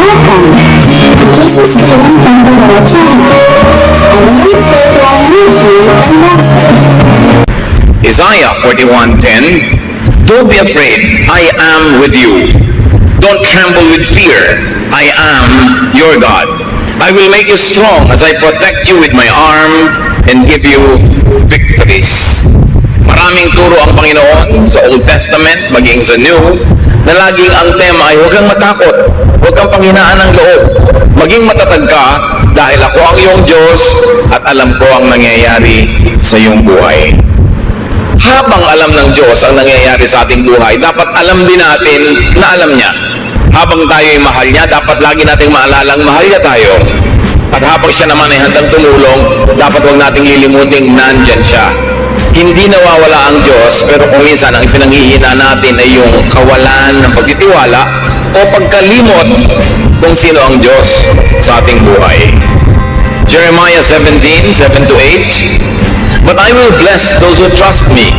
Welcome to Jesus Freedom from the Lord channel. And here's spiritual energy from Oxford. Isaiah 41:10. Don't be afraid, I am with you. Don't tremble with fear, I am your God. I will make you strong as I protect you with my arm and give you victories. Maraming turo ang Panginoon sa Old Testament, maging sa New, na laging ang tema ay huwag kang matakot, huwag kang panghinaan ng loob. Maging matatag ka dahil ako ang iyong Diyos at alam ko ang nangyayari sa iyong buhay. Habang alam ng Diyos ang nangyayari sa ating buhay, dapat alam din natin na alam niya. Habang tayo ay mahal niya, dapat lagi nating maalalang mahal niya tayo. At habang siya naman ay handang tumulong, dapat huwag nating lilimuting nandyan siya. Hindi nawawala ang Diyos, pero kung minsan ang pinanghihina natin ay yung kawalan ng pagtitiwala o pagkalimot kung sino ang Diyos sa ating buhay. Jeremiah 17:7-8. But I will bless those who trust me.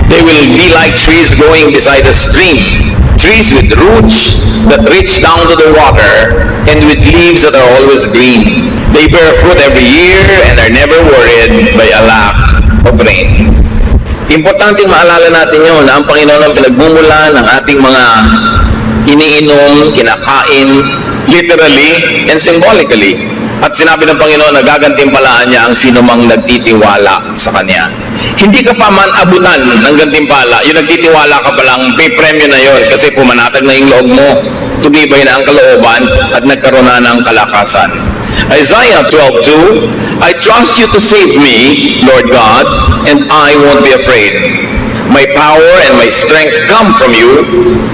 They will be like trees growing beside a stream, trees with roots that reach down to the water, and with leaves that are always green. They bear fruit every year and are never worried by a lack of rain. Importante maalala natin yun na ang Panginoon ang pinagmumula ng ating mga iniinom, kinakain, literally and symbolically. At sinabi ng Panginoon na gagantimpalaan niya ang sino mang nagtitiwala sa Kanya. Hindi ka pa man abutan ng gantimpala, yung nagtitiwala ka pa lang, may premyo na yon kasi pumanatag na yung loob mo, tumibay na ang kalooban at nagkaroon na ng kalakasan. Isaiah 12:2, I trust you to save me, Lord God, and I won't be afraid. My power and my strength come from you,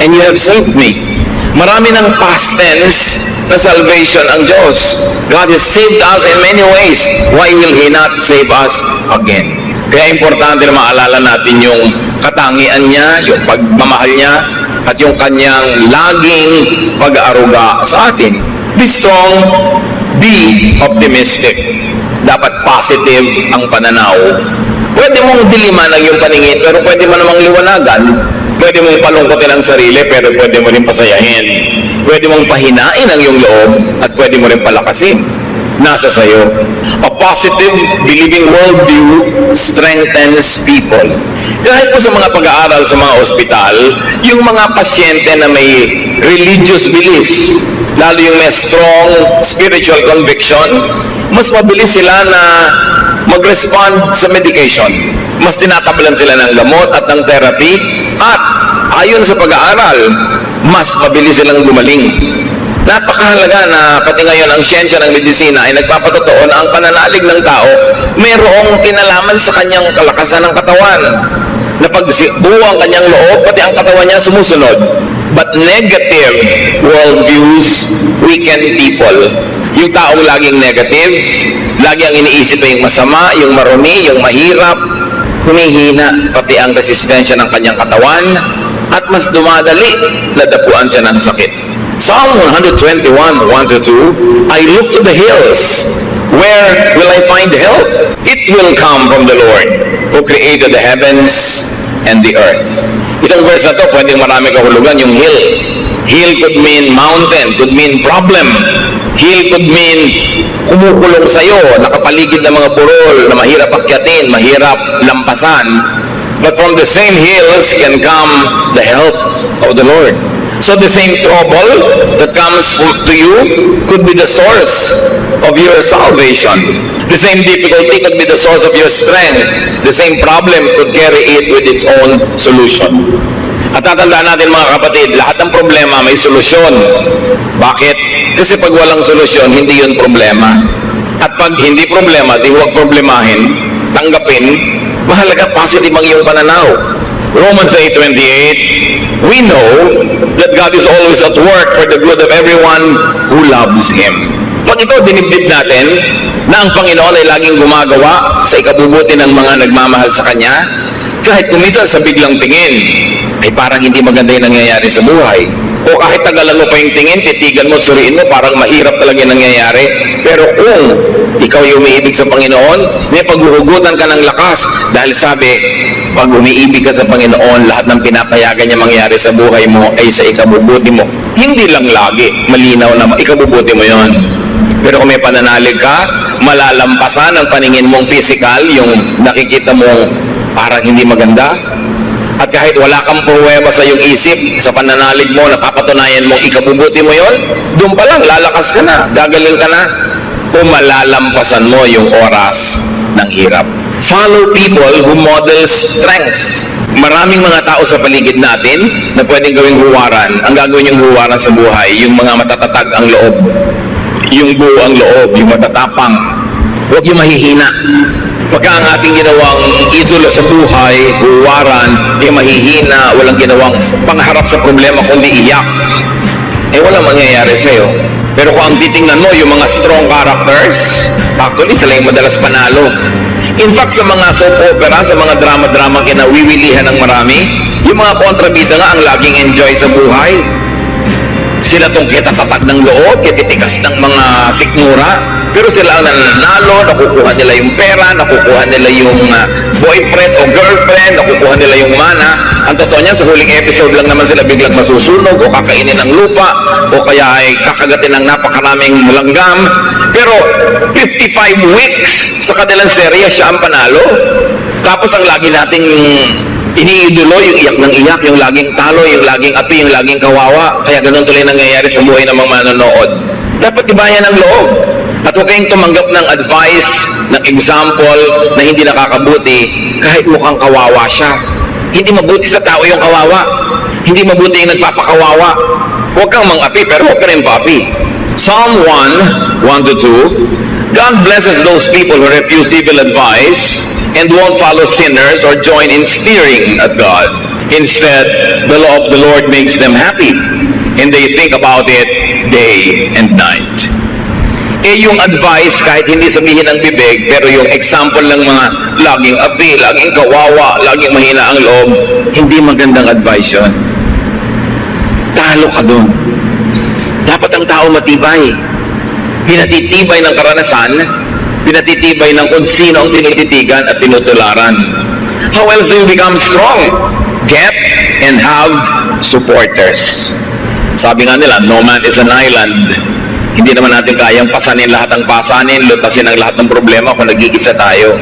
and you have saved me. Marami ng past tense na salvation ang Diyos. God has saved us in many ways. Why will He not save us again? Kaya importante na maalala natin yung katangian niya, yung pagmamahal niya, at yung kanyang laging pag-aaruga sa atin. Be strong, be optimistic. Dapat positive ang pananaw. Pwede mong diliman ang iyong paningin, pero pwede mo namang liwanagan. Pwede mong palungkotin ang sarili, pero pwede mo rin pasayahin. Pwede mong pahinain ang iyong loob, at pwede mo rin palakasin. Nasa sayo. A positive, believing worldview strengthens people. Kahit po sa mga pag-aaral sa mga ospital, yung mga pasyente na may religious belief, lalo yung may strong spiritual conviction, mas mabilis sila na mag-respond sa medication. Mas tinatabalan sila ng gamot at ng therapy, at ayon sa pag-aaral, mas mabilis silang gumaling. Napakahalaga na pati ngayon ang siyensya ng medisina ay nagpapatotoo na ang pananalig ng tao mayroong kinalaman sa kanyang kalakasan ng katawan. Na pag buo ang kanyang loob, pati ang katawan niya sumusunod. But negative worldviews weaken people. Yung taong laging negative, lagi ang iniisip ay yung masama, yung marumi, yung mahirap, humihina pati ang resistensya ng kanyang katawan, at mas dumadali na dapuan siya ng sakit. Psalm 121:1-2, I look to the hills. Where will I find help? It will come from the Lord, who created the heavens and the earth. Itong verse na to, pwedeng marami kahulugan, yung hill. Hill could mean mountain, could mean problem. Hill could mean kumukulong sa'yo, nakapaligid ng mga burol na mahirap akyatin, mahirap lampasan. But from the same hills can come the help of the Lord. So the same trouble that comes to you could be the source of your salvation. The same difficulty could be the source of your strength. The same problem could carry it with its own solution. At tatandaan natin mga kapatid, lahat ng problema may solusyon. Bakit? Kasi pag walang solusyon, hindi yun problema. At pag hindi problema, di huwag problemahin, tanggapin, mahalaga positive ang iyong pananaw. Romans 8:28, we know that God is always at work for the good of everyone who loves Him. Pag ito dinibdib natin, na ang Panginoon ay laging gumagawa sa ikabubuti ng mga nagmamahal sa Kanya, kahit kuminsan sa biglang tingin, ay parang hindi maganda yung nangyayari sa buhay. O kahit tagalan mo pa yung tingin, titigan mo, suriin mo, parang mahirap talaga yung nangyayari. Pero kung ikaw ay umiibig sa Panginoon, may paghuhugutan ka ng lakas dahil sabi, Pag umiibig ka sa Panginoon, lahat ng pinapayagan niya mangyari sa buhay mo ay sa ikabubuti mo. Hindi lang lagi, malinaw na ikabubuti mo yon. Pero kung may pananalig ka, malalampasan ang paningin mong physical, yung nakikita mong parang hindi maganda. At kahit wala kang pruweba sa iyong isip, sa pananalig mo, napapatunayan mong ikabubuti mo yon, doon pa lang, lalakas ka na, gagaling ka na, o malalampasan mo yung oras ng hirap. Follow people who model strength. Maraming mga tao sa paligid natin na pwedeng gawing huwaran. Ang gagawin yung huwaran sa buhay, yung mga matatatag ang loob, yung buo ang loob, yung matatapang. Huwag yung mahihina. Pagka ang ating ginawang idolo sa buhay, huwaran, yung mahihina, walang ginawang pangharap sa problema kundi iyak, walang mangyayari sa'yo. Pero kung ang titingnan mo, yung mga strong characters, actually sila yung madalas panalo. In fact, sa mga soap opera, sa mga drama-drama kinawiwilihan ng marami, yung mga kontrabida nga ang laging enjoy sa buhay. Sila tong kitatatag ng loob, kititikas ng mga sikmura, pero sila ang nananalo, nakukuha nila yung pera, nakukuha nila yung boyfriend o girlfriend, nakukuha nila yung mana. Ang totoo niya, sa huling episode lang naman sila biglang masusunog o kakainin ng lupa o kaya ay kakagatin ng napakaraming langgam. Pero 55 weeks sa kanilang serya, siya ang panalo. Tapos ang lagi nating iniidolo, yung iyak ng iyak, yung laging talo, yung laging api, yung laging kawawa. Kaya ganun tuloy nangyayari sa buhay ng mga manonood. Dapat tibayan ang loob. At huwag kayong tumanggap ng advice, ng example na hindi nakakabuti kahit mukhang kawawa siya. Hindi mabuti sa tao yung kawawa. Hindi mabuti yung nagpapakawawa. Huwag kang mang-api, pero huwag ka rin pa-api. Psalm 1:1-2, God blesses those people who refuse evil advice and won't follow sinners or join in sneering at God. Instead, the law of the Lord makes them happy, and they think about it day and night. Yung advice, kahit hindi sabihin ng bibig, pero yung example ng mga laging api, laging kawawa, laging mahina ang loob, hindi magandang advice yun. Talo ka dun. Dapat ang tao matibay. Pinatitibay ng karanasan, pinatitibay ng kung sino ang tinititigan at tinutularan. How else do you become strong? Get and have supporters. Sabi nga nila, no man is an island. Hindi naman natin kayang pasanin lahat ng pasanin, lutasin ang lahat ng problema kung nag-iisa tayo.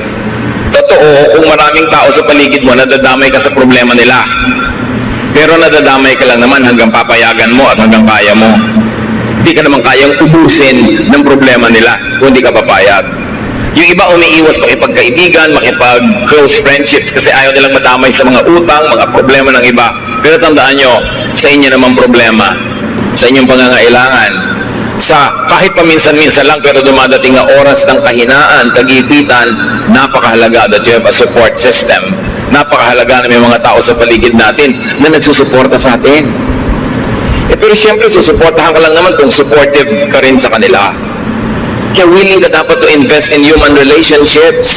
Totoo, kung maraming tao sa paligid mo, nadadamay ka sa problema nila. Pero nadadamay ka lang naman hanggang papayagan mo at hanggang kaya mo. Hindi ka naman kayang ubusin ng problema nila kung hindi ka papayag. Yung iba umiiwas makipagkaibigan, makipag-close friendships kasi ayaw nilang madamay sa mga utang, mga problema ng iba. Pero tandaan nyo, sa inyo naman problema, sa inyong pangangailangan, sa kahit paminsan-minsan lang pero dumadating na oras ng kahinaan, kagipitan, napakahalaga that you have a support system. Napakahalaga na may mga tao sa paligid natin na nagsusuporta sa atin. Pero siyempre, susuportahan ka lang naman kung supportive ka rin sa kanila. Kaya willing ka dapat to invest in human relationships.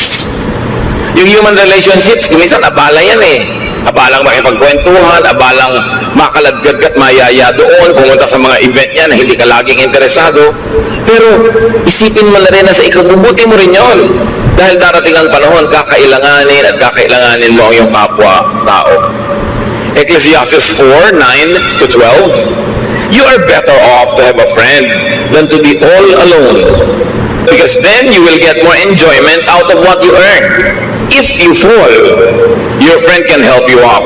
Yung human relationships, kumisan abala yan eh. Abalang makipagkwentuhan, abalang makaladgad ka't mayaya doon, pumunta sa mga event niya na hindi ka laging interesado. Pero isipin mo na rin na sa ikabubuti mo rin yon. Dahil darating ang panahon, kakailanganin at kakailanganin mo ang iyong kapwa-tao. Ecclesiastes 4:9-12, you are better off to have a friend than to be all alone. Because then you will get more enjoyment out of what you earn. If you fall, your friend can help you up.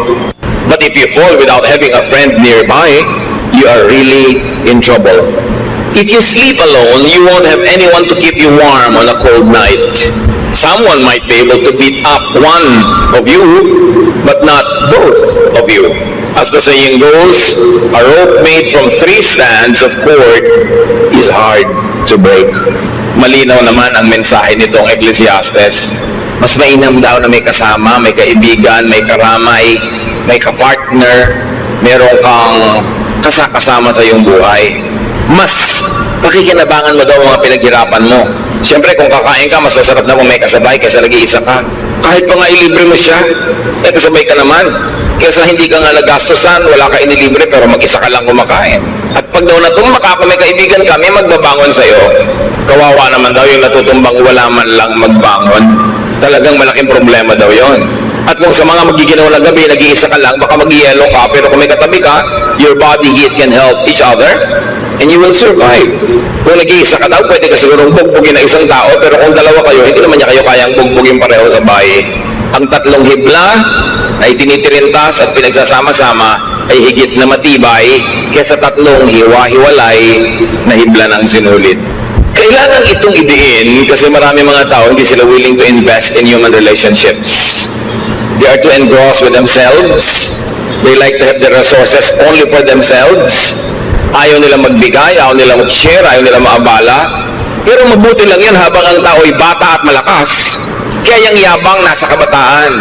But if you fall without having a friend nearby, you are really in trouble. If you sleep alone, you won't have anyone to keep you warm on a cold night. Someone might be able to beat up one of you, but not both of you. As the saying goes, a rope made from 3 strands of cord is hard to break. Malinaw naman ang mensahe nitong Ecclesiastes. Mas mainam daw na may kasama, may kaibigan, may karamay, may kapartner, meron kang kasama sa iyong buhay. Mas pakikinabangan mo daw mga pinaghirapan mo. Siyempre, kung kakain ka, mas masarap na kung may kasabay kaysa nag-iisa ka. Kahit pa nga ilibre mo siya, kasabay ka naman. Kaysa hindi ka nga nagastusan, wala ka inilibre, pero mag-isa ka lang kumakain. At pag daw natumbak ka, may kaibigan ka, may magbabangon sa'yo. Kawawa naman daw yung natutumbang wala man lang magbangon. Talagang malaking problema daw yon. At kung sa mga magiginaw na gabi, nag-iisa ka lang, baka mag-yellow ka, pero kung may katabi ka, your body heat can help each other, and you will survive. Kung nag-iisa ka daw, pwede ka sigurong bugbugin ng isang tao, pero kung dalawa kayo, hindi naman niya kayo kayang bugbugin pareho sa bahay. Ang tatlong hibla na itinitirintas at pinagsasama-sama ay higit na matibay kaysa tatlong hiwa-hiwalay na hibla ng sinulit. Kailangan itong idiin kasi marami mga tao hindi sila willing to invest in human relationships. They are too engrossed with themselves. They like to have the resources only for themselves. Ayaw nila magbigay, ayaw nila mag-share, ayaw nila maabala. Pero mabuti lang yan habang ang tao ay bata at malakas. Kaya yung yabang nasa kabataan.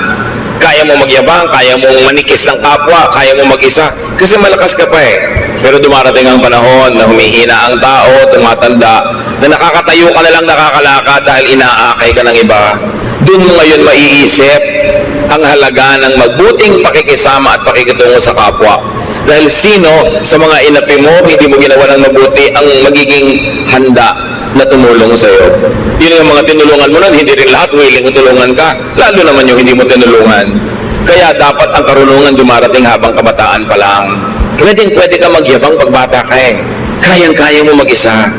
Kaya mo magyabang, kaya mo manikis ng kapwa, kaya mo mag-isa. Kasi malakas ka pa eh. Pero dumarating ang panahon na humihina ang tao, tumatanda, na nakakatayo ka na lang nakakalakad dahil inaakay ka ng iba. Doon mo ngayon maiisip ang halaga ng magbuting pakikisama at pakikitungo sa kapwa. Dahil sino sa mga inapi mo, hindi mo ginawa ng mabuti ang magiging handa na tumulong sa iyo. Yun yung mga tinulungan mo nun, hindi rin lahat willing tulungan ka. Lalo naman yung hindi mo tinulungan. Kaya dapat ang karunungan dumarating habang kabataan pa lang. Pwede ka magyabang pagbata ka eh. Kayang-kaya mo mag-isa.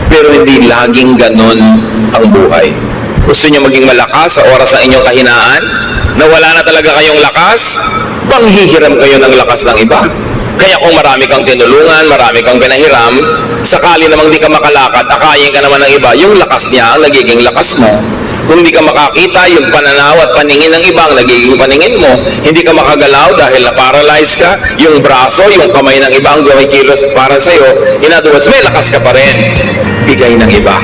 Pero hindi laging ganon ang buhay. Gusto niyo maging malakas sa oras ng inyong kahinaan? Na wala na talaga kayong lakas? Panghihiram kayo ng lakas ng iba. Kaya kung marami kang tinulungan, marami kang pinahiram, sakali namang di ka makalakad, akayin ka naman ng iba, yung lakas niya ang nagiging lakas mo. Kung di ka makakita, yung pananaw at paningin ng iba ang nagiging paningin mo. Hindi ka makagalaw dahil na-paralyze ka, yung braso, yung kamay ng iba ang gumikilos para sa'yo. In other words, may lakas ka pa rin. Bigay ng iba.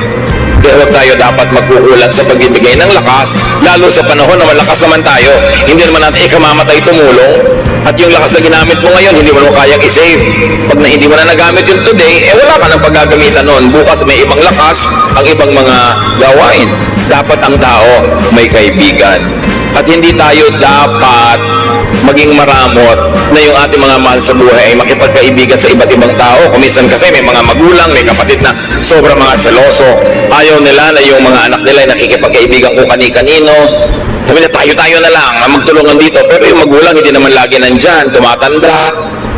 Kaya huwag tayo dapat magkukulang sa pagbibigay ng lakas, lalo sa panahon na malakas naman tayo. Hindi naman natin ikamamatay tumulong. At yung lakas na ginamit mo ngayon, hindi mo kayang i-save. Pag na hindi mo na nagamit yun today, wala ka nang paggagamitan noon. Bukas may ibang lakas, ang ibang mga gawain. Dapat ang tao may kaibigan. At hindi tayo dapat maging maramot na yung ating mga mahal sa buhay ay makipagkaibigan sa iba't ibang tao. Kuminsan kasi may mga magulang, may kapatid na sobrang mga seloso. Ayaw nila na yung mga anak nila ay nakikipagkaibigan kung kani-kanino. Sabi na tayo na lang na magtulungan dito. Pero yung magulang hindi naman lagi nandyan. Tumatanda,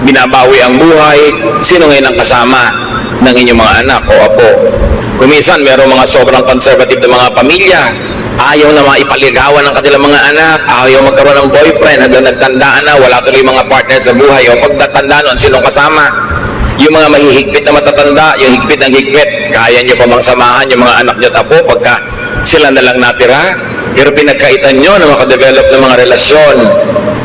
binabawi ang buhay. Sino ngayon ang kasama ng inyong mga anak o apo? Kuminsan merong mga sobrang conservative na mga pamilya. Ayaw na maipaligawan ng kanilang mga anak. Ayaw magkaroon ng boyfriend. Hanggang nagtandaan na, wala tuloy mga partner sa buhay. O pag natanda nun, sinong kasama? Yung mga mahihigpit na matatanda, yung higpit ng higpit, kaya nyo pa bang samahan yung mga anak nyo tapo pagka sila na lang natira? Pero pinagkaitan nyo na makadevelop ng mga relasyon.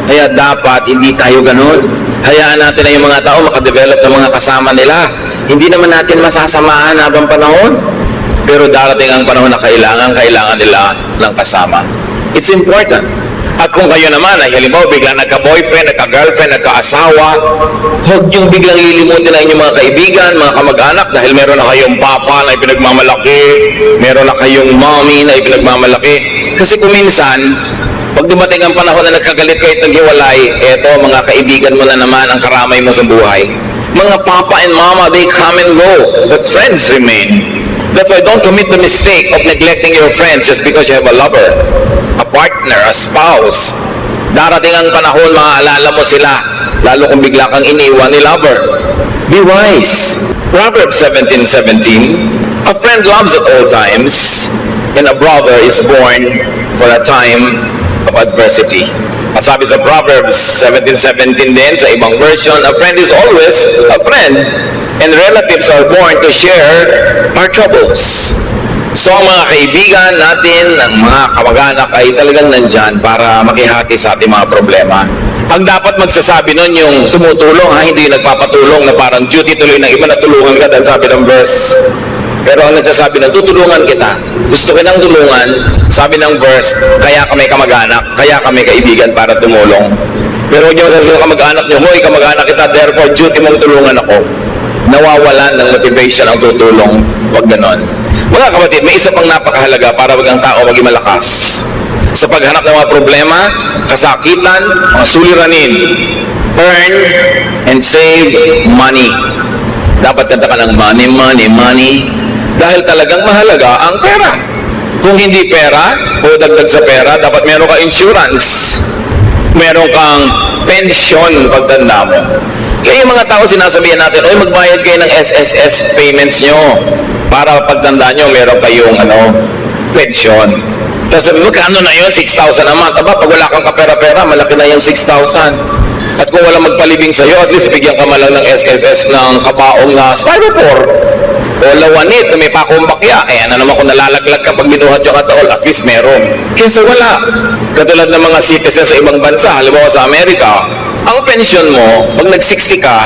Kaya dapat hindi tayo ganun. Hayaan natin na yung mga tao makadevelop ng mga kasama nila. Hindi naman natin masasamahan habang panahon. Pero darating ang panahon na kailangan nila ng kasama. It's important. At kung kayo naman ay halimbawa biglang nagka-boyfriend, nagka-girlfriend, nagka-asawa, huwag yung biglang lilimutin na inyong mga kaibigan, mga kamag-anak dahil meron na kayong papa na ipinagmamalaki, meron na kayong mommy na ipinagmamalaki. Kasi kuminsan, pag dumating ang panahon na nagkagalit kayo at naghiwalay, eto mga kaibigan mo na naman ang karamay mo sa buhay. Mga papa and mama, they come and go, but friends remain. That's why don't commit the mistake of neglecting your friends just because you have a lover, a partner, a spouse. Darating ang panahon, maaalala mo sila, lalo kung bigla kang iniwan ni lover. Be wise. Proverbs 17:17, a friend loves at all times, and a brother is born for a time of adversity. At sabi sa Proverbs 17:17 din, sa ibang version, a friend is always a friend, and relatives are born to share our troubles. So ang mga kaibigan natin, ang mga kamag-anak ay talagang nandyan para makihati sa ating mga problema. Ang dapat magsasabi nun yung tumutulong, hindi yung nagpapatulong na parang duty tuloy ng iba na tulungan ka dahil sabi ng verse. Pero ang nagsasabi na tutulungan kita, gusto kitang tulungan, sabi ng verse, kaya kami kamag-anak, kaya kami kaibigan para tumulong. Pero huwag niyo masasabi ng kamag-anak niyo, hoy kamag-anak kita, therefore duty mong tulungan ako. Nawawalan ng motivation ang tutulong. Huwag ganon. Mga kapatid, may isa pang napakahalaga para wag ang tao maging malakas. Sa paghanap ng mga problema, kasakitan, mga suliranin, earn and save money. Dapat kanta ka ng money, dahil talagang mahalaga ang pera. Kung hindi pera, o dagdag sa pera, dapat meron ka insurance. Meron kang pension pagtanda mo. Kaya yung mga tao sinasabihan natin, oy, magbayad kayo ng SSS payments nyo para pagtanda nyo, meron kayong pension. Tapos sabi mo, kano na yun? 6,000 a month. Aba, pag wala kang kapera-pera, malaki na yung 6,000. At kung walang magpalibing sa'yo, at least bigyan ka malang ng SSS ng kabaong na styrofoam o lawanit na may pakumbakya. Eh, ano naman kung nalalaglag ka pag binuhat yung ataol, at least meron. Kesa wala. Katulad ng mga citizens sa ibang bansa, halimbawa sa Amerika, ang pension mo, pag nag-60 ka,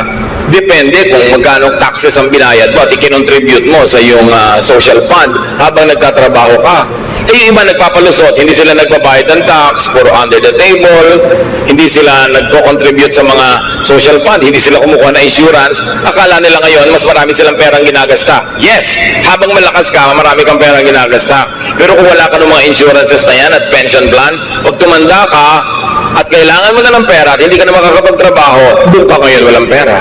depende kung magkano taxes ang binayad mo at ikinontribute mo sa iyong social fund habang nagtatrabaho ka. Eh, yung iba nagpapalusot, hindi sila nagbabayad ng tax, puro under the table, hindi sila nagko-contribute sa mga social fund, hindi sila kumukuha ng insurance. Akala nila ngayon, mas marami silang perang ginagasta. Yes, habang malakas ka, marami kang perang ginagasta. Pero kung wala ka ng mga insurances na yan at pension plan, pag tumanda ka at kailangan mo na ng pera at hindi ka na makakapagtrabaho, doon ka ngayon walang pera.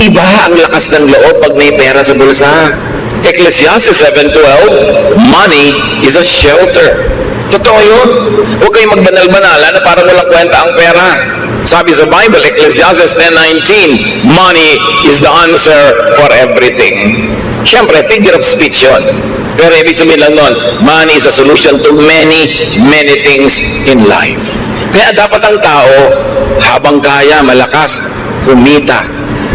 Iba ang lakas ng loob pag may pera sa bulsa. Ecclesiastes 7:12, money is a shelter. Totoo yun. Huwag kayong magbanal-banala na parang walang kwenta ang pera. Sabi sa Bible, Ecclesiastes 10:19, money is the answer for everything. Siyempre, figure of speech yun. Pero ibig sabihin lang nun, money is a solution to many, many things in life. Kaya dapat ang tao, habang kaya, malakas, kumita,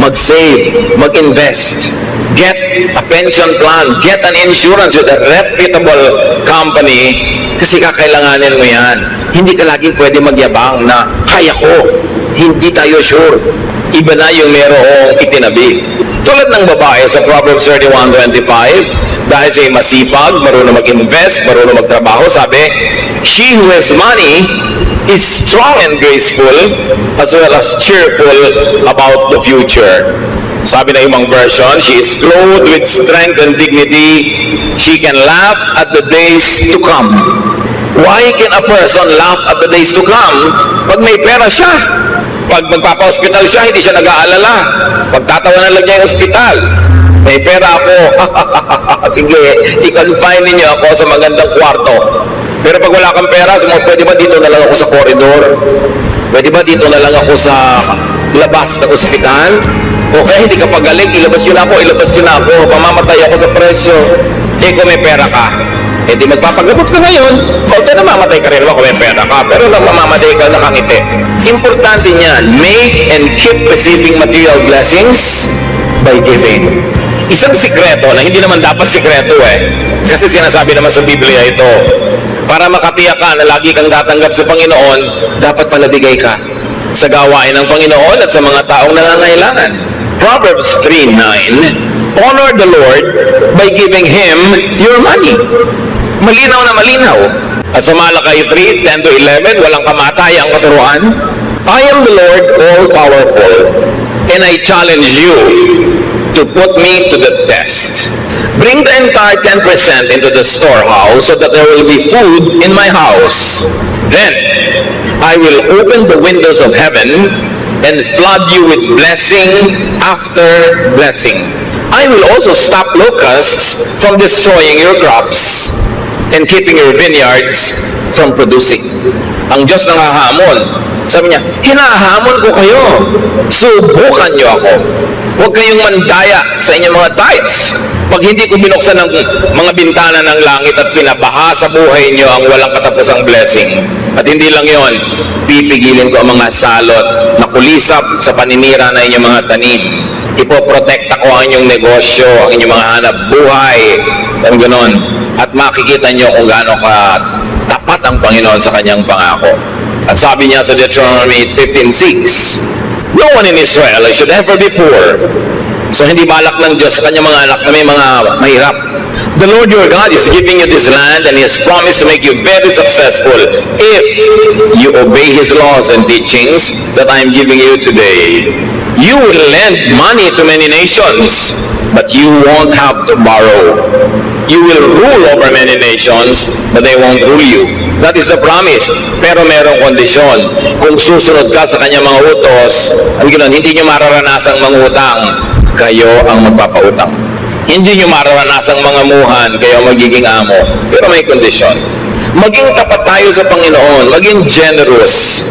mag-save, mag-invest, get a pension plan, get an insurance with a reputable company kasi kakailanganin mo yan. Hindi ka laging pwede magyabang na kaya ko. Hindi tayo sure. Iba na yung merong itinabi. Tulad ng babae sa Proverbs 31:25, dahil siya masipag, marunong mag-invest, marunong magtrabaho, sabi, she who has money is strong and graceful as well as cheerful about the future. Sabi na ibang version, she is clothed with strength and dignity. She can laugh at the days to come. Why can a person laugh at the days to come? Pag may pera siya. Pag magpapa-hospital siya, hindi siya nag-aalala. Pagtatawanan lang niya yung hospital. May pera ako. Sige, i-confine niyo ako sa magandang kwarto. Pero pag wala kang pera, pwede ba dito na lang ako sa corridor? Pwede ba dito na lang ako sa labas ng ospital? Okay, hindi ka pagaling, ilabas nyo na ako, pamamatay ako sa presyo. Eh, kung may pera ka, eh di magpapagamot ka ngayon, okay, namamatay ka rin naman kung may pera ka, pero nang mamamatay ka, nakangiti. Importante niyan, make and keep receiving material blessings by giving. Isang sikreto na hindi naman dapat sikreto kasi sinasabi naman sa Biblia ito, para makatiyak ka na lagi kang tatanggap sa Panginoon, dapat palabigay ka sa gawain ng Panginoon at sa mga taong nangangailangan. Proverbs 3:9, honor the Lord by giving Him your money. Malinaw na malinaw. At sa Malakay 3:10-11, walang kamatayang katuruan. I am the Lord all-powerful, and I challenge you to put me to the test. Bring the entire 10% into the storehouse so that there will be food in my house. Then I will open the windows of heaven and flood you with blessing after blessing. I will also stop locusts from destroying your crops and keeping your vineyards from producing. Ang Diyos nangahamon. Sabi niya, hinahamon ko kayo. Subukan niyo ako. Huwag kayong mandaya sa inyong mga tithes. Pag hindi ko binuksan ng mga bintana ng langit at pinabaha sa buhay niyo ang walang katapusang blessing. At hindi lang yon, pipigilin ko ang mga salot na kulisap sa paninira na inyong mga tanim. Ipoprotekta ko ang inyong negosyo, ang inyong mga hanap buhay, ang ganon. At makikita niyo kung gaano ka tapat ang Panginoon sa kanyang pangako. At sabi niya sa Deuteronomy 15:6, no one in Israel should ever be poor. So hindi balak ng Diyos sa kanyang mga anak na may mga mahirap. The Lord your God is giving you this land and He has promised to make you very successful if you obey His laws and teachings that I am giving you today. You will lend money to many nations, but you won't have to borrow. You will rule over many nations, but they won't rule you. That is the promise. Pero merong kondisyon. Kung susunod ka sa kanyang mga utos, ang ganoon, hindi nyo mararanasang mangutang, kayo ang magpapautang. Hindi nyo mararanasang mangamuhan, kayo ang magiging amo. Pero may kondisyon. Maging tapat tayo sa Panginoon, maging generous.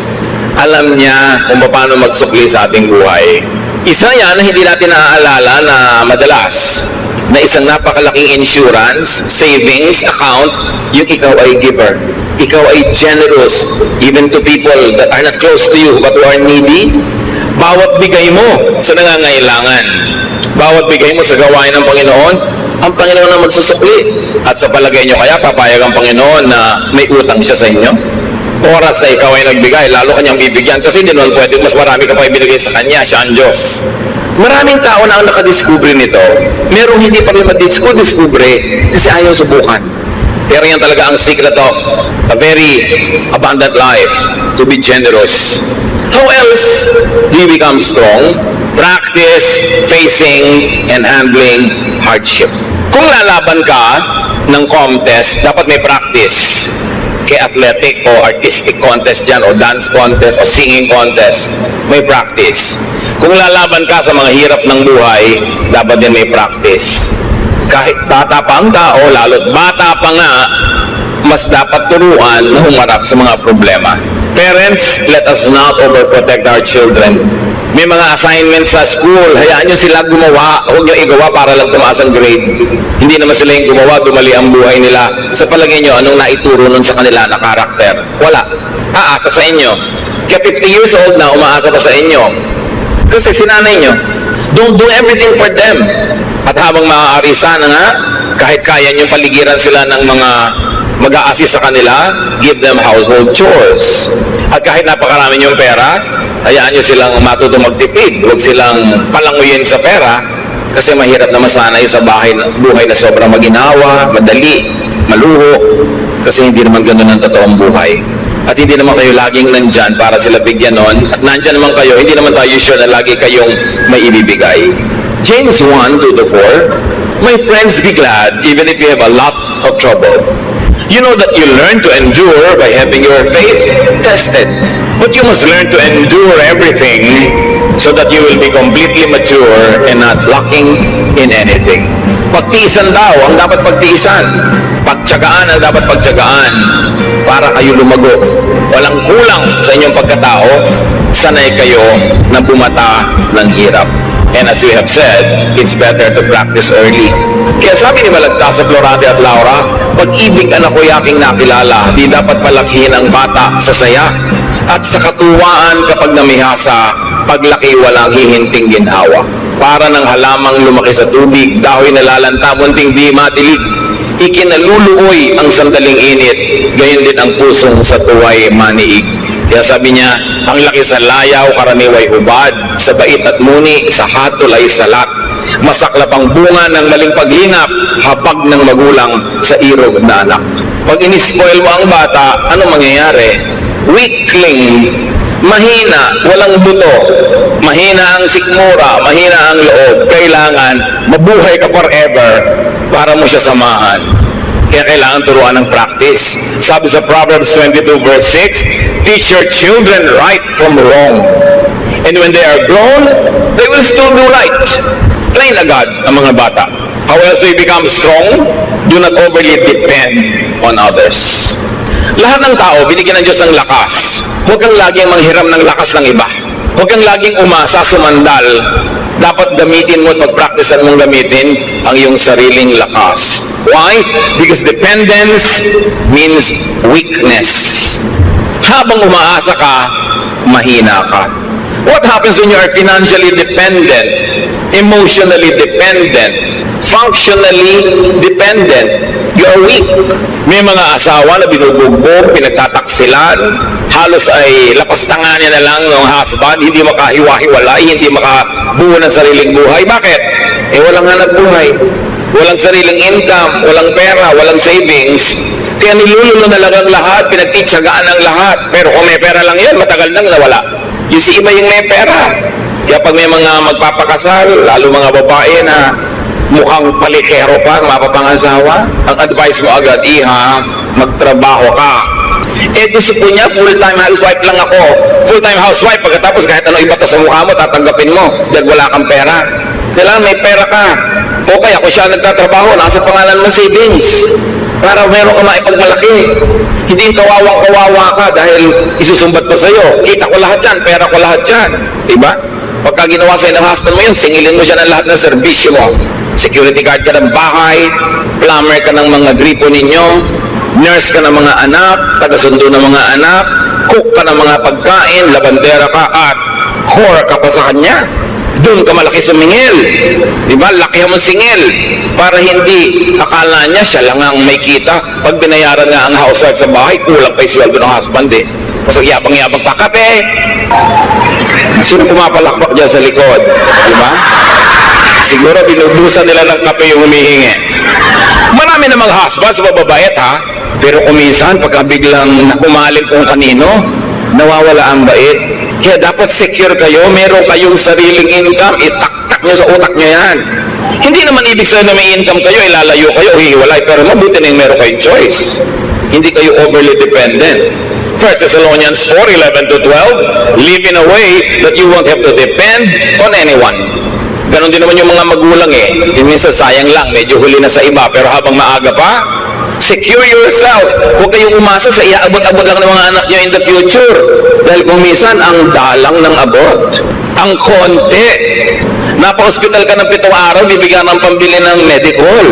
Alam niya kung paano magsukli sa ating buhay. Isa yan na hindi natin naaalala na madalas, na isang napakalaking insurance, savings account, yung ikaw ay giver. Ikaw ay generous, even to people that are not close to you but who are needy. Bawat bigay mo sa nangangailangan, bawat bigay mo sa gawain ng Panginoon, ang Panginoon ang magsusukli. At sa palagay nyo kaya, papayag ang Panginoon na may utang siya sa inyo? Oras na ikaw ay nagbigay, lalo kanyang bibigyan kasi hindi naman pwede, mas marami ka pa ibinigay sa kanya, siya ang Diyos. Maraming tao na ang nakadiskubre nito, merong hindi pa rin madiskubre kasi ayaw subukan. Pero yan talaga ang secret of a very abundant life, to be generous. How else do you become strong? Practice facing and handling hardship. Kung lalaban ka ng contest, dapat may practice. Kay athletic o artistic contest dyan, o dance contest, o singing contest, may practice. Kung lalaban ka sa mga hirap ng buhay, dapat din may practice. Kahit bata pa ang tao, lalo't bata pa nga, mas dapat turuan na humarap sa mga problema. Parents, let us not overprotect our children. May mga assignments sa school, hayaan nyo sila gumawa, huwag nyo igawa para lang tumaas ang grade. Hindi naman sila yung gumawa, dumali ang buhay nila. Sa palagay nyo, anong naituro nun sa kanila na karakter? Wala. Aasa sa inyo. Kaya 50 years old na, umaasa pa sa inyo. Kasi sinanay nyo, don't do everything for them. At habang maaari sana nga, kahit kaya nyo paligiran sila ng mga mag-a-assist sa kanila, give them household chores. At kahit napakarami yung pera, hayaan nyo silang matuto magtipid. Huwag silang palanguyin sa pera kasi mahirap na masanay sa buhay na sobrang maginawa, madali, maluho, kasi hindi naman ganun ang totoong buhay. At hindi naman kayo laging nandyan para sila bigyan nun. At nandyan naman kayo, hindi naman tayo sure na lagi kayong may ibibigay. James 1:2-4, my friends, be glad even if you have a lot of trouble. You know that you learn to endure by having your faith tested. But you must learn to endure everything so that you will be completely mature and not lacking in anything. Pagtiisan daw ang dapat pagtiisan. Pagtiyagaan ang dapat pagtiyagaan para kayo lumago. Walang kulang sa inyong pagkatao, sanay kayo na bumata ng hirap. And as we have said, it's better to practice early. Kaya sabi ni Malagtas sa Florade at Laura, pag-ibig anak ko aking nakilala, di dapat palakihin ang bata sa saya. At sa katuwaan kapag namihasa, paglaki walang hihinting ginhawa. Para ng halamang lumaki sa tubig, dahil nalalanta, munting di madilig. Ikinaluluoy ang sandaling init, gayon din ang pusong sa tuway maniig. Kaya sabi niya, ang laki sa layaw, karaniway hubad, sa bait at muni, sa hatol ay salat. Masaklap ang bunga ng maling paglingap, habag ng magulang sa irog na anak. Pag inispoil mo ang bata, ano mangyayari? Weakling, mahina, walang buto, mahina ang sikmura, mahina ang loob. Kailangan mabuhay ka forever para mo siya samahan. Kaya kailangan turuan ng practice. Sabi sa Proverbs 22:6, teach your children right from wrong. And when they are grown, they will still do right. Train agad ang mga bata. How else do you become strong? Do not overly depend on others. Lahat ng tao, binigyan ng Diyos ng lakas. Huwag kang laging manghiram ng lakas ng iba. Huwag kang laging umasa, sumandal. Dapat gamitin mo at mag-practicean mong gamitin ang iyong sariling lakas. Why? Because dependence means weakness. Habang umaasa ka, mahina ka. What happens when you are financially dependent, emotionally dependent, functionally dependent? You are weak. May mga asawa na binubugbog, pinagtataksilan, halos ay lapastanganin na lang ng husband, hindi makahiwa-hiwalay, hindi makabuo ng sariling buhay. Bakit? Walang hanap buhay. Walang sariling income, walang pera, walang savings. Kaya nilululo na lang ang lahat, pinagtitsagaan ang lahat. Pero kung may pera lang yan, matagal nang nawala. You see, iba yung may pera. Kaya pag may mga magpapakasal, lalo mga babae na mukhang palikero pa, mapapangasawa, ang advice mo agad, iha, magtrabaho ka. Gusto po niya, full-time housewife lang ako. Full-time housewife, pagkatapos kahit ano iba to sa mukha mo, tatanggapin mo, dahil wala kang pera. Kailangan may pera ka. O kaya kung siya nagtatrabaho, nasa pangalan mo savings. Para meron ka maipagmalaki. Hindi yung kawawang-kawawa ka dahil isusumbat pa sa'yo. Kita ko lahat yan, pera ko lahat yan. Diba? Pagka ginawa sa'yo ng husband mo yun, singilin mo siya ng lahat ng serbisyo mo. Security guard ka ng bahay, plumber ka ng mga gripo ninyo, nurse ka ng mga anak, taga-sundo ng mga anak, cook ka ng mga pagkain, labandera ka, at whore ka pa sa kanya. Doon ka malaki sumingil. Diba? Laki mo singil. Para hindi akala niya siya lang ang may kita. Pag binayaran nga ang housewife sa bahay, kulang pa yung sweldo ng husband eh. Kasi yabang-yabang pa, kape! Sino pumapalakpak dyan sa likod? Diba? Siguro binubusan nila ng kape yung humihingi. Marami namang husbands, mababait ha. Pero kuminsan, pagka biglang nakumaling kung kanino, nawawala ang bait. Kaya dapat secure kayo, meron kayong sariling income, itaktak nyo sa utak nyo yan. Hindi naman ibig sabihin na may income kayo, ilalayo kayo, hihiwalay, pero mabuti na yung meron kayong choice. Hindi kayo overly dependent. 1 Thessalonians 4:11 to 12, live in a way that you won't have to depend on anyone. Ganon din naman yung mga magulang eh. Minsan sayang lang, medyo huli na sa iba, pero habang maaga pa, secure yourself. Huwag kayong umasa sa iaabot-abot lang ng mga anak nyo in the future. Dahil kung minsan, ang dalang ng abot, ang konti. Napa-hospital ka ng 7 araw, bibigyan ng pambili ng medical.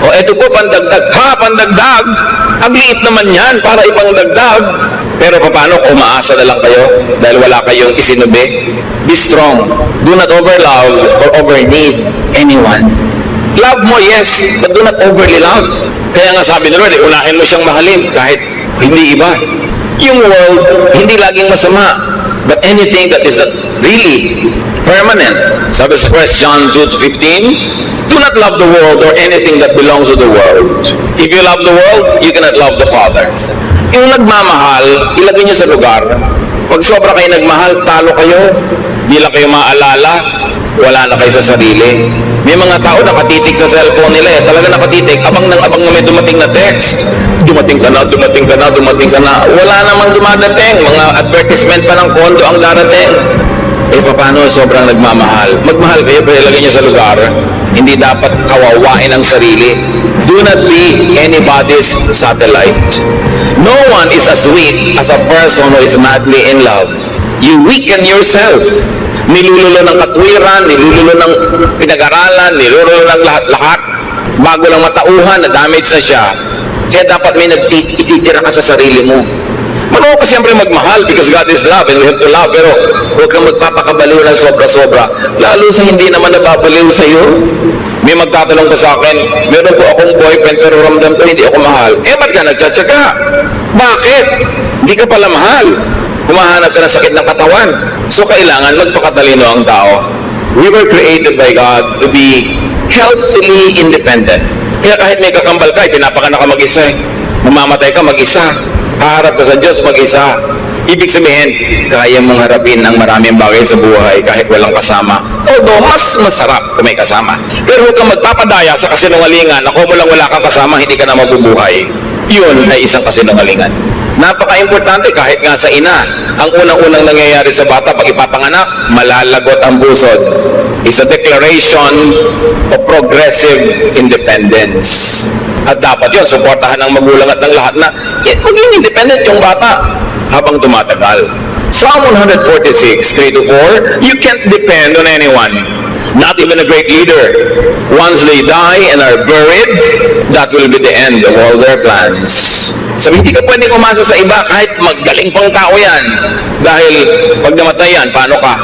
O eto po, pandagdag. Ha, pandagdag? Ang liit naman yan para ibang dagdag. Pero paano kung umaasa na lang kayo dahil wala kayong isinubi? Be strong. Do not overlove or overneed anyone. Love mo, yes, but do not overly love. Kaya nga sabi ni Lord, unahin mo siyang mahalin kahit hindi iba. Yung world, hindi laging masama, but anything that is really permanent. Sabi sa 1 John 2:15, do not love the world or anything that belongs to the world. If you love the world, you cannot love the Father. Yung nagmamahal, ilagay niyo sa lugar. Pag sobra kayo nagmahal, talo kayo. Di lang kayo maalala, wala na kayo sa sarili. May mga tao nakatitig sa cellphone nila eh. Talaga nakatitig. Abang na may dumating na text. Dumating ka na, dumating ka na, dumating ka na. Wala namang dumadating. Mga advertisement pa ng kondo ang darating. Eh, paano sobrang nagmamahal? Magmahal kayo, pero ilagay niyo sa lugar. Hindi dapat kawawain ang sarili. Do not be anybody's satellite. No one is as weak as a person who is madly in love. You weaken yourself. Nilululo ng katwiran, nilululo ng pinag-aralan, nilululo ng lahat-lahat. Bago lang matauhan, na-damage na siya. Kaya dapat may ititira ka sa sarili mo. Manuha ka siyempre magmahal because God is love and we have to love. Pero huwag kang magpapakabaliw ng sobra-sobra. Lalo sa hindi naman nababaliw sa iyo. May magtatanong pa sa akin, meron po akong boyfriend pero ramdam ko hindi ako mahal. Eh, ba't ka nagtsatsaga? Bakit? Hindi ka pala mahal. Humahanap ka ng sakit ng katawan. So, kailangan magpakatalino ang tao. We were created by God to be healthily independent. Kaya kahit may kakambal ka, pinapakanak ka mag-isa. Mamamatay ka mag-isa. Haharap ka sa Diyos mag-isa. Ibig sabihin, kaya mong harapin ang maraming bagay sa buhay kahit walang kasama. Although, mas masarap kung may kasama. Pero huwag kang magpapadaya sa kasinungalingan na kung wala kang kasama, hindi ka na mabubuhay. Yun ay isang kasinungalingan. Napaka-importante kahit nga sa ina. Ang unang-unang nangyayari sa bata pag ipapanganak, malalagot ang pusod. It's a declaration of progressive independence. At dapat yun, suportahan ng magulang at ng lahat na maging independent yung bata habang tumatagal. Psalm 146, 3-4, you can't depend on anyone. Not even a great leader. Once they die and are buried, that will be the end of all their plans. Sabi, hindi ka pwedeng umasa sa iba kahit magaling pang tao yan. Dahil pag namatay yan, paano ka?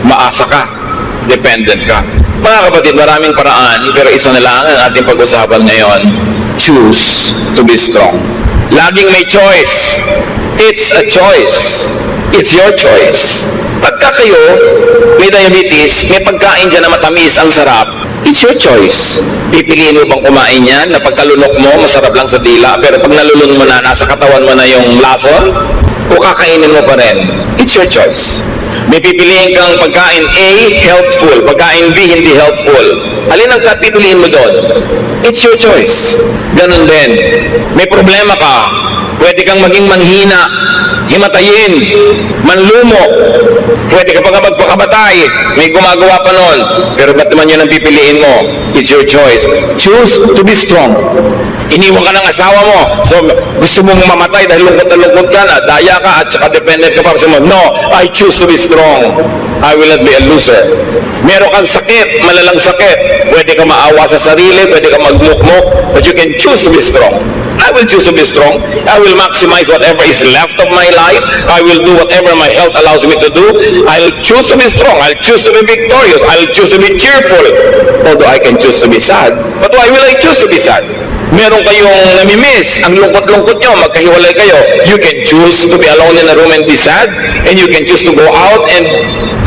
Maasa ka. Dependent ka. Mga kapatid, maraming paraan, pero isa na lang ang ating pag-usapan ngayon. Choose to be strong. Laging may choice. It's a choice. It's your choice. Pagka kayo may diabetes, may pagkain dyan na matamis, ang sarap, it's your choice. Pipiliin mo bang kumain yan na pagkalunok mo, masarap lang sa dila, pero pag nalulun mo na, nasa katawan mo na yung lason, o kakainin mo pa rin, it's your choice. May pipiliin kang pagkain A, healthful, pagkain B, hindi healthful. Alin ang pipiliin mo doon? It's your choice. Ganun din. May problema ka, pwede kang maging manghina, himatayin, manlumo. Pwede ka pa nga magpakamatay, may gumagawa pa nun. Pero ba't naman yun ang pipiliin mo? It's your choice. Choose to be strong. Iniwan ka ng asawa mo, so gusto mong mamatay dahil lungkot na lungkot ka na, daya ka at saka dependent ka pa. Sabi mo, no, I choose to be strong. I will not be a loser. Meron kang sakit, malalang sakit. Pwede ka maawa sa sarili, pwede ka magmukmok, but you can choose to be strong. I will choose to be strong. I will maximize whatever is left of my life. I will do whatever my health allows me to do. I'll choose to be strong. I'll choose to be victorious. I'll choose to be cheerful. Although I can choose to be sad. But why will I choose to be sad? Meron kayong namimiss, ang lungkot-lungkot nyo, magkahiwalay kayo. You can choose to be alone in a room and be sad, and you can choose to go out and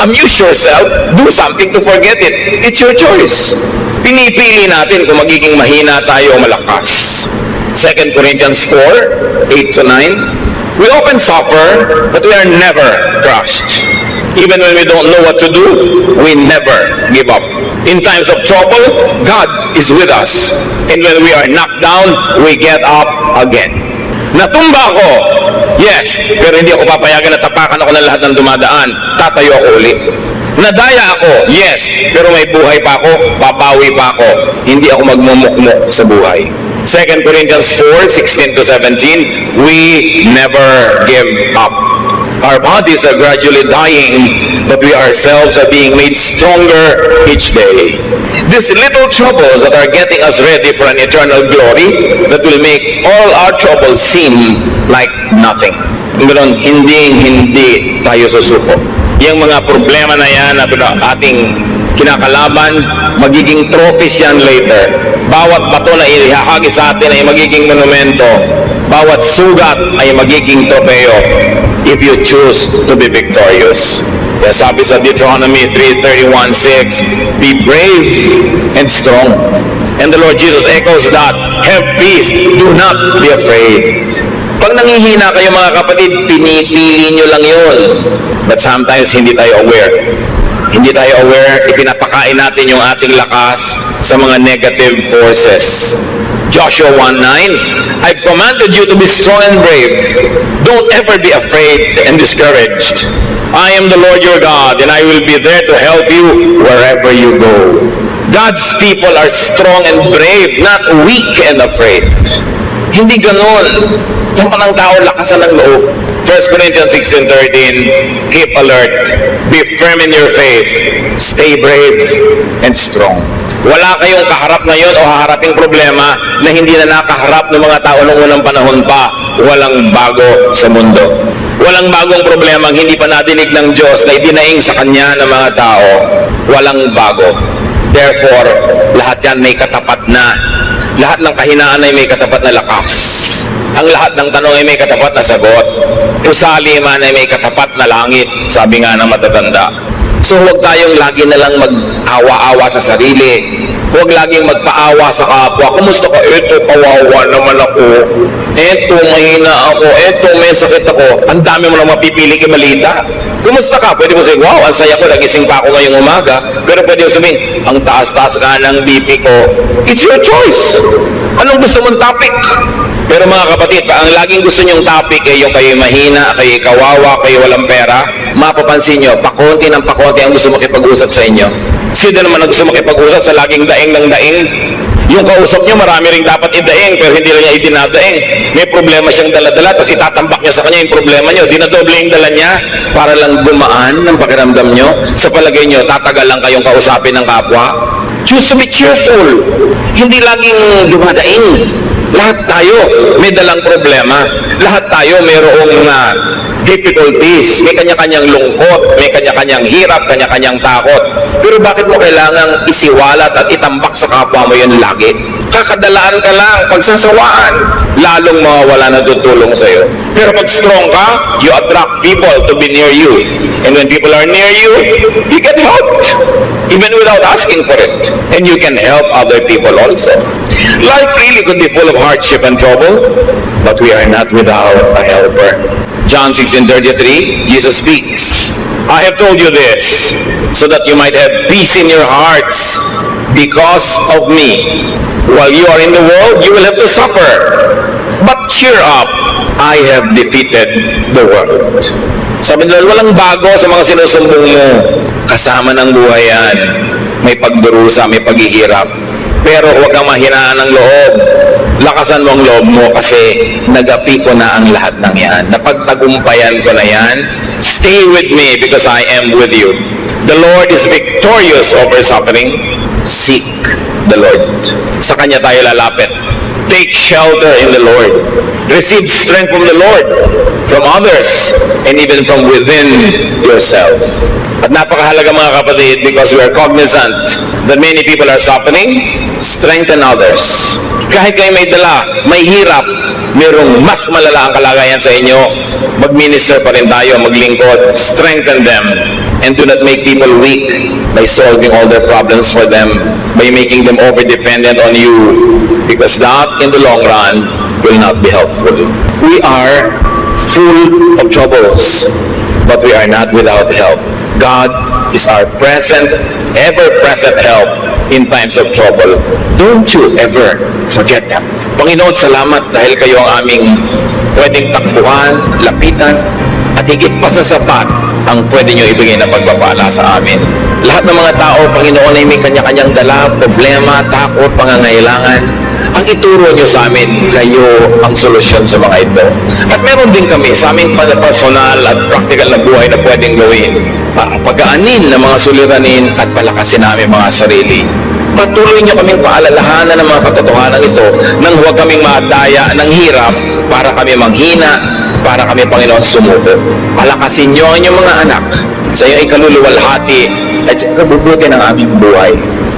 amuse yourself, do something to forget it. It's your choice. Pinipili natin kung magiging mahina tayo o malakas. 2 Corinthians 4, 8 to 9. We often suffer, but we are never crushed. Even when we don't know what to do, we never give up. In times of trouble, God is with us. And when we are knocked down, we get up again. Natumba ako, yes, pero hindi ako papayagan na tapakan ako ng lahat ng dumadaan. Tatayo ako ulit. Nadaya ako, yes, pero may buhay pa ako, babawi pa ako. Hindi ako magmumukmok sa buhay. 2 Corinthians 4, 16 to 17, we never give up. Our bodies are gradually dying, but we ourselves are being made stronger each day. These little troubles that are getting us ready for an eternal glory that will make all our troubles seem like nothing. Ganun, hindi tayo susuko. Yung mga problema na yan na ating kinakalaban, magiging trophies yan later. Bawat bato na ihahagi sa atin ay magiging monumento. Bawat sugat ay magiging tropeo if you choose to be victorious. Kaya sabi sa Deuteronomy 3:31-6, be brave and strong. And the Lord Jesus echoes that, have peace, do not be afraid. Pag nangihina kayo mga kapatid, pinipili nyo lang yun. But sometimes hindi tayo aware. Hindi tayo aware, ipinapakain natin yung ating lakas sa mga negative forces. Joshua 1:9, I've commanded you to be strong and brave. Don't ever be afraid and discouraged. I am the Lord your God, and I will be there to help you wherever you go. God's people are strong and brave, not weak and afraid. Hindi ganon. Dapat ng tao lakasan ng loob. 1 Corinthians 16:13, keep alert, be firm in your faith, stay brave and strong. Wala kayong kaharap ngayon o haharaping problema na hindi na nakaharap ng mga tao noong unang panahon pa. Walang bago sa mundo. Walang bagong problema ang hindi pa nadinig ng Diyos na idinaing sa Kanya ng mga tao. Walang bago. Therefore, lahat yan may katapat na. Lahat ng kahinaan ay may katapat na lakas. Ang lahat ng tanong ay may katapat na sagot. Usali man ay may katapat na langit, sabi nga ng matatanda. So huwag tayong lagi na lang mag-awa-awa sa sarili. Huwag laging magpaawa sa kapwa. Kumusta ka? Eto, kawawa naman ako. Eto, mahina ako. Eto, may sakit ako. Ang dami mo lang mapipiling ibalita. Kumusta ka? Pwede mo sabihin, wow, ang saya ko, nagising pa ako ngayong umaga. Pero pwede mo sabihin, ang taas-taas ka ng BP ko. It's your choice. Anong gusto mong topic? Pero mga kapatid, ang laging gusto nyong topic ay yung kayo mahina, kayo kawawa, kayo walang pera, mapapansin nyo, pakonti ng pakonti ang gusto makipag-usap sa inyo. Sino naman ang gusto makipag-usap sa laging daing ng daing? Yung kausap nyo, marami rin dapat idaing, pero hindi lang niya itinadaing. May problema siyang dala-dala, tapos itatambak niya sa kanya yung problema nyo. Dinadoble yung dala niya para lang gumaan ng pakiramdam nyo. Sa palagay nyo, tatagal lang kayong kausapin ng kapwa. Choose to be cheerful. Hindi laging dumadaing. Lahat tayo may dalang problema. Lahat tayo mayroong difficulties. May kanya-kanyang lungkot, may kanya-kanyang hirap, kanya-kanyang takot. Pero bakit mo kailangang isiwalat at itambak sa kapwa mo yun lagi? Kakadalaan ka lang, pagsasawaan, lalong mawawala na tutulong sa'yo. Pero pag strong ka, you attract people to be near you. And when people are near you, you get helped. Even without asking for it. And you can help other people also. Life really could be full of hardship and trouble, but we are not without a helper. John 16:33, Jesus speaks, I have told you this, so that you might have peace in your hearts because of me. While you are in the world, you will have to suffer. But cheer up, I have defeated the world. Sabi nila, walang bago sa mga sinusumbong mo. Kasama ng buhay yan. May pagdurusa, may paghihirap. Pero huwag kang mahinaan ng loob. Lakasan mo ang loob mo kasi nagapi ko na ang lahat ng yan. Napagtagumpayan ko na yan. Stay with me because I am with you. The Lord is victorious over suffering. Seek the Lord. Sa Kanya tayo lalapit. Take shelter in the Lord. Receive strength from the Lord, from others, and even from within yourself. At napakahalaga mga kapatid, because we are cognizant that many people are suffering, strengthen others. Kahit kayo may dala, may hirap, mayroong mas malala ang kalagayan sa inyo, mag-minister pa rin tayo, maglingkod, strengthen them, and do not make people weak by solving all their problems for them, by making them over-dependent on you, because that, in the long run, will not be helpful. We are full of troubles, but we are not without help. God is our present, ever-present help in times of trouble. Don't you ever forget that. Panginoon, salamat dahil kayo ang aming pwedeng takbuhan, lapitan, at higit pa sa sapat ang pwede nyo ibigay na pagpapala sa amin. Lahat ng mga tao, Panginoon, ay may kanya-kanyang dala, problema, takot, pangangailangan. Ang ituro nyo sa amin, kayo ang solusyon sa mga ito. At meron din kami sa aming personal at practical na buhay na pwedeng gawin para pagaanin ng mga suliranin at palakasin namin mga sarili. Patuloy niyo kaming paalalahanan ng mga katotohanan ito nang huwag kaming madaya ng hirap para kami manghina, para kami, Panginoon, sumuko. Palakasin niyo ang inyong mga anak sa iyong ikaluluwalhati at sa ikabubuti ng aming buhay.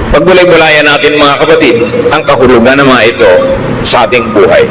Pagbulay-bulayan natin mga kapatid ang kahulugan ng mga ito sa ating buhay.